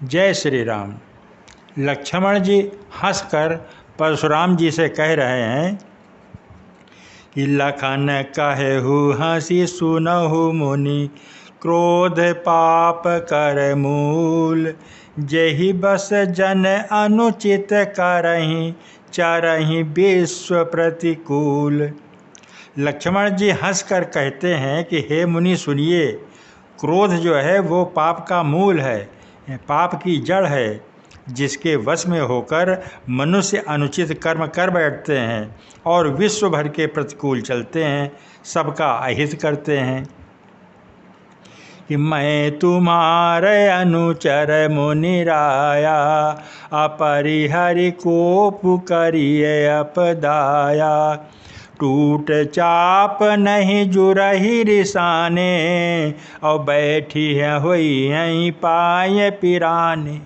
जय श्री राम। लक्ष्मण जी हंसकर परशुराम जी से कह रहे हैं कि लखन कहु हंसी सुनहु मुनि, क्रोध पाप कर मूल। जेहि बस जन अनुचित करहि, चरहि विश्व प्रतिकूल। लक्ष्मण जी हंसकर कहते हैं कि हे मुनि सुनिए, क्रोध जो है वो पाप का मूल है, पाप की जड़ है, जिसके वश में होकर मनुष्य अनुचित कर्म कर बैठते हैं और विश्व भर के प्रतिकूल चलते हैं, सबका अहित करते हैं। कि मैं तुम्हारे अनुचर मुनिराया, अपरिहरि कोप करिए अपदाया। टूट चाप नहीं जुरहि रिसाने, और बैठी है हुई यहीं पाए पिराने।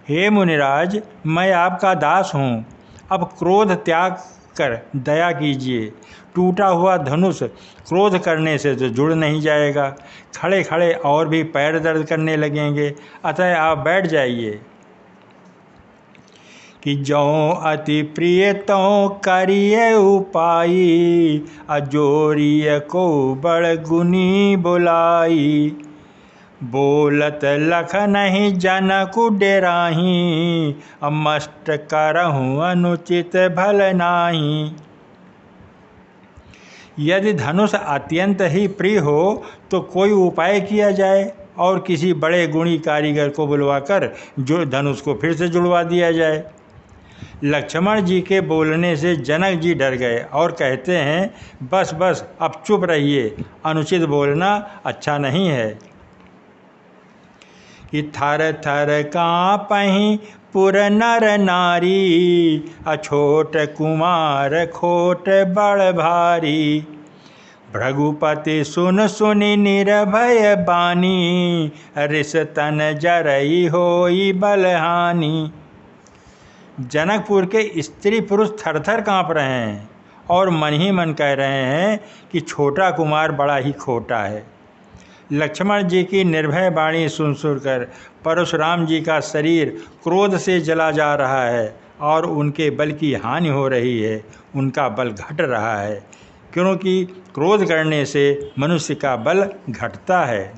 हे मुनिराज, मैं आपका दास हूँ, अब क्रोध त्याग कर दया कीजिए। टूटा हुआ धनुष क्रोध करने से तो जुड़ नहीं जाएगा, खड़े खड़े और भी पैर दर्द करने लगेंगे, अतः आप बैठ जाइए। कि जौं अति प्रिय तौं करिए उपाई, अजोरिय को बड़ गुनी बुलाई। बोलत लख नहीं जनकु डेराही, मस्ट करहूँ अनुचित भल नाही। यदि धनुष अत्यंत ही प्रिय हो तो कोई उपाय किया जाए और किसी बड़े गुणी कारीगर को बुलवाकर जो धनुष को फिर से जुड़वा दिया जाए। लक्ष्मण जी के बोलने से जनक जी डर गए और कहते हैं, बस बस अब चुप रहिए, अनुचित बोलना अच्छा नहीं है। कि थर थर काँपहि पुर नर नारी, अछोट कुमार खोट बड़ भारी। भृगुपति सुन सुनि निर्भय बानी, रिस तन जरई होई बलहानि। जनकपुर के स्त्री पुरुष थरथर काँप रहे हैं और मन ही मन कह रहे हैं कि छोटा कुमार बड़ा ही खोटा है। लक्ष्मण जी की निर्भय वाणी सुन सुनकर परशुराम जी का शरीर क्रोध से जला जा रहा है और उनके बल की हानि हो रही है, उनका बल घट रहा है, क्योंकि क्रोध करने से मनुष्य का बल घटता है।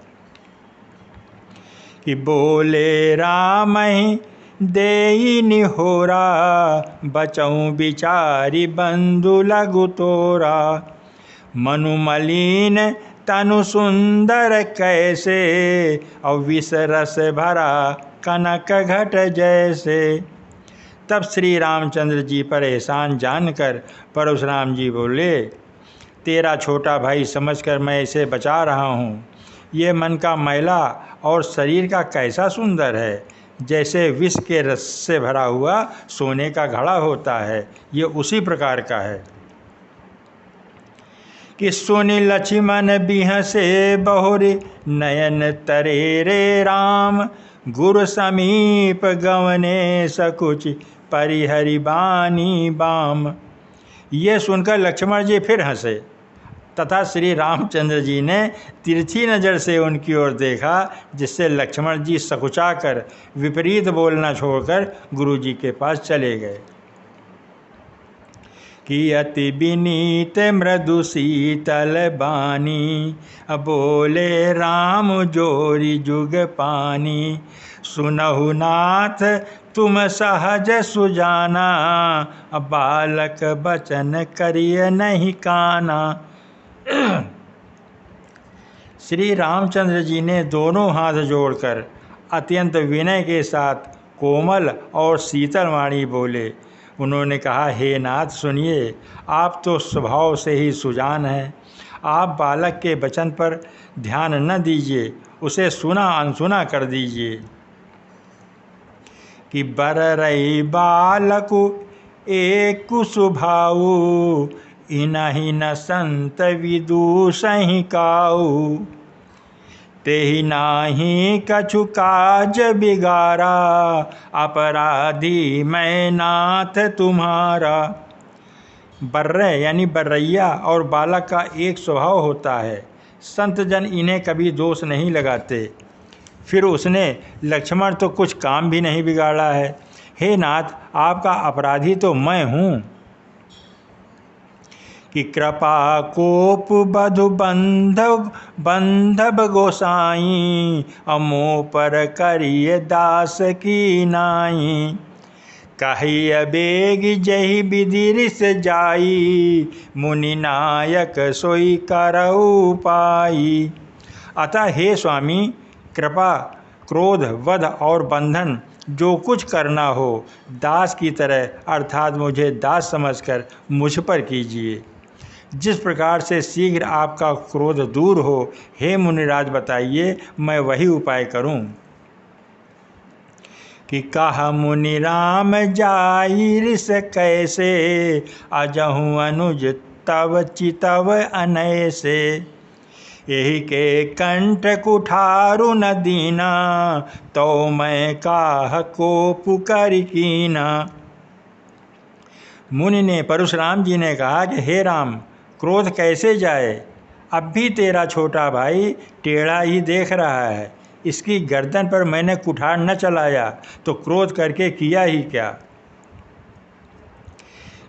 कि बोले राम ही देई निहोरा, बचऊँ बिचारी बंधु लघु तोरा। मनु मलिन तनु सुंदर कैसे, और विष रस भरा कनक घट जैसे। तब श्री रामचंद्र जी पर एहसान जानकर परशुराम जी बोले, तेरा छोटा भाई समझकर मैं इसे बचा रहा हूँ। ये मन का मैला और शरीर का कैसा सुंदर है, जैसे विष के रस से भरा हुआ सोने का घड़ा होता है, ये उसी प्रकार का है। कि सुनि लक्ष्मण बिहसे बहुरि, नयन तरे रे राम। गुरु समीप गवने सकुच, परिहरि बानी बाम। ये सुनकर लक्ष्मण जी फिर हंसे तथा श्री रामचंद्र जी ने तिरछी नज़र से उनकी ओर देखा, जिससे लक्ष्मण जी सकुचाकर विपरीत बोलना छोड़कर गुरु जी के पास चले गए। कि अति विनीत मृदु शीतल बानी, बोले राम जोरी जुग पानी। सुनहु नाथ तुम सहज सुजाना, बालक बचन करिय नहीं काना। श्री रामचंद्र जी ने दोनों हाथ जोड़कर अत्यंत विनय के साथ कोमल और शीतल वाणी बोले। उन्होंने कहा, हे नाथ सुनिए, आप तो स्वभाव से ही सुजान हैं, आप बालक के वचन पर ध्यान न दीजिए, उसे सुना अनसुना कर दीजिए। कि बर रही बालकु एक सुभाऊ, इनहि न संत विदूषहि काऊ। तेहि नाही कछु काज बिगारा, अपराधी मैं नाथ तुम्हारा। बर्रे यानी बर्रैया और बालक का एक स्वभाव होता है, संत जन इन्हें कभी दोष नहीं लगाते। फिर उसने लक्ष्मण तो कुछ काम भी नहीं बिगाड़ा है। हे नाथ, आपका अपराधी तो मैं हूँ कि कृपा कोप बधु बंधव गोसाई, अमो पर करिय दास की नाई। कहिय बेग जहि विधि रिस जाई, मुनि नायक सोई करऊ पाई। अतः हे स्वामी, कृपा, क्रोध, वध और बंधन जो कुछ करना हो दास की तरह अर्थात मुझे दास समझकर मुझ पर कीजिए। जिस प्रकार से शीघ्र आपका क्रोध दूर हो, हे मुनिराज बताइए, मैं वही उपाय करूं। कि कहा मुनि राम जाई रिस कैसे, अजहूँ अनुज तव चितव अनैसे। यही के कंठ कुठारु न दीना, तो मैं काह को पुकार कीना। मुनि ने परशुराम जी ने कहा कि हे राम, क्रोध कैसे जाए? अब भी तेरा छोटा भाई टेढ़ा ही देख रहा है। इसकी गर्दन पर मैंने कुठार न चलाया तो क्रोध करके किया ही क्या?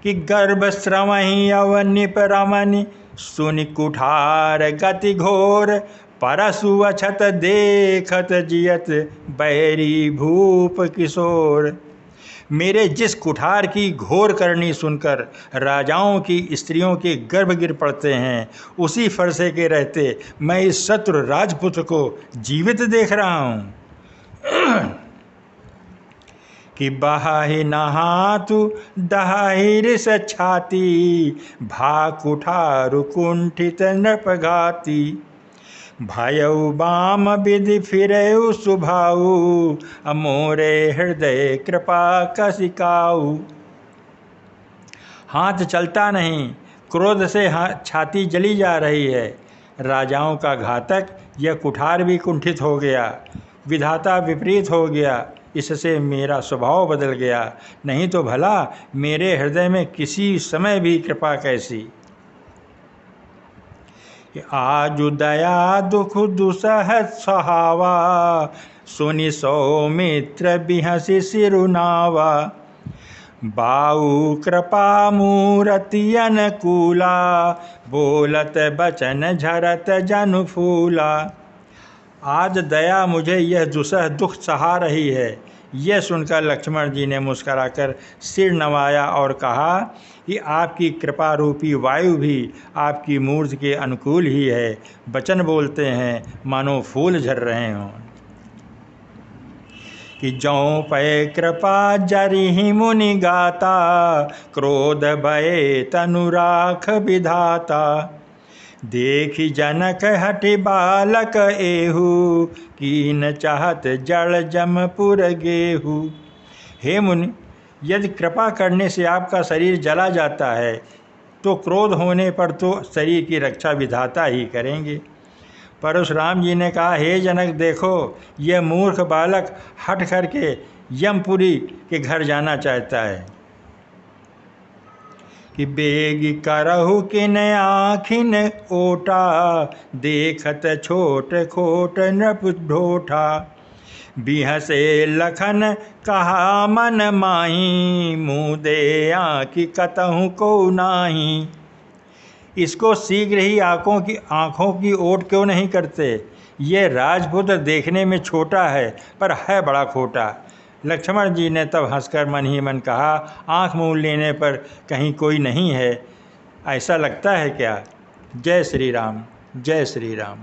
कि गर्भ श्रवहि अवनिप रमनि, सुनि कुठार गति घोर। परसु अछत देखत जियत, बैरी भूप किशोर। मेरे जिस कुठार की घोर करनी सुनकर राजाओं की स्त्रियों के गर्भ गिर पड़ते हैं, उसी फरसे के रहते मैं इस शत्रु राजपुत्र को जीवित देख रहा हूँ। कि बहाहि नहातु दहाहि रिस छाती, भा कुठारु कुंठित नृपघाती। भयउ बाम विधि फिरऊ सुभाऊ, अमोरे हृदय कृपा कसिकाऊ। हाथ चलता नहीं, क्रोध से छाती जली जा रही है। राजाओं का घातक यह कुठार भी कुंठित हो गया, विधाता विपरीत हो गया, इससे मेरा स्वभाव बदल गया। नहीं तो भला मेरे हृदय में किसी समय भी कृपा कैसी। आजु दया दुख दुसह सहावा, सुनि सौमित्र बिहसि सिरुनावा। बाऊ कृपा मूरति अनुकूला, बोलत बचन झरत जनु फूला। आज दया मुझे यह दुसह दुख सहा रही है। यह सुनकर लक्ष्मण जी ने मुस्कराकर सिर नवाया और कहा कि आपकी कृपा रूपी वायु भी आपकी मूर्ति के अनुकूल ही है। वचन बोलते हैं मानो फूल झर रहे हों। कि जौं पै कृपा जरिहि मुनि गाता, क्रोध भय तनु राख विधाता। देखि जनक हठि बालक एहू, कीन चाहत जड़ जमपुर गेहू। हे मुनि, यदि कृपा करने से आपका शरीर जला जाता है तो क्रोध होने पर तो शरीर की रक्षा विधाता ही करेंगे। परशुराम जी ने कहा, हे जनक देखो, यह मूर्ख बालक हठ करके यमपुरी के घर जाना चाहता है। कि बेगी करहु किन आखिन ओटा, देखत छोट खोट नृप ढोठा। बिहसे लखन कहा मन माही, मुँह दे आँखि कतहु को नाही। इसको शीघ्र ही आँखों की ओट क्यों नहीं करते? ये राजपुत्र देखने में छोटा है पर है बड़ा खोटा। लक्ष्मण जी ने तब हंसकर मन ही मन कहा, आँख मूंद लेने पर कहीं कोई नहीं है, ऐसा लगता है क्या? जय श्री राम, जय श्री राम।